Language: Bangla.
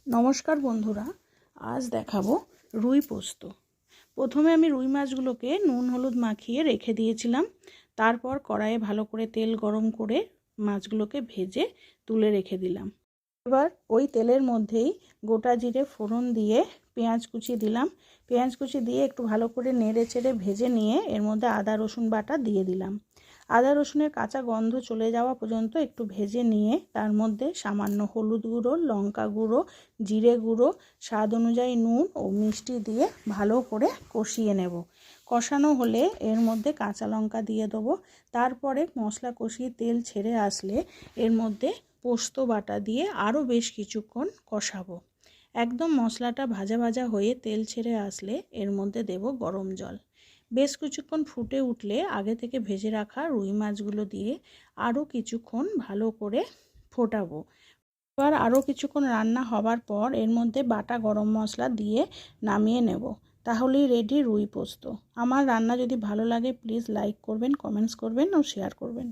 নমস্কার বন্ধুরা, আজ দেখাবো রুই পোস্ত। প্রথমে আমি রুই মাছগুলোকে নুন হলুদ মাখিয়ে রেখে দিয়েছিলাম। তারপর কড়াইয়ে ভালো করে তেল গরম করে মাছগুলোকে ভেজে তুলে রেখে দিলাম। এবার ওই তেলের মধ্যেই গোটা জিরে ফোড়ন দিয়ে পেঁয়াজ কুচি দিলাম। পেঁয়াজ কুচি দিয়ে একটু ভালো করে নেড়ে চেড়ে ভেজে নিয়ে এর মধ্যে আদা রসুন বাটা দিয়ে দিলাম। আদা রসুনের কাঁচা গন্ধ চলে যাওয়া পর্যন্ত একটু ভেজে নিয়ে তার মধ্যে সামান্য হলুদ গুঁড়ো, লঙ্কা গুঁড়ো, জিরে গুঁড়ো, স্বাদ অনুযায়ী নুন ও মিষ্টি দিয়ে ভালো করে কষিয়ে নেব। কষানো হলে এর মধ্যে কাঁচা লঙ্কা দিয়ে দেবো। তারপরে মশলা কষিয়ে তেল ছেড়ে আসলে এর মধ্যে পোস্ত বাটা দিয়ে আরও বেশ কিছুক্ষণ কষাবো। একদম মশলাটা ভাজা ভাজা হয়ে তেল ছেড়ে আসলে এর মধ্যে দেব গরম জল। বেশ কিছুক্ষণ ফুটে উঠলে আগে থেকে ভেজে রাখা রুই মাছগুলো দিয়ে আরও কিছুক্ষণ ভালো করে ফোটাবো। এবার আরও কিছুক্ষণ রান্না হবার পর এর মধ্যে বাটা গরম মশলা দিয়ে নামিয়ে নেব। তাহলেই রেডি রুই পোস্ত। আমার রান্না যদি ভালো লাগে প্লিজ লাইক করবেন, কমেন্টস করবেন ও শেয়ার করবেন।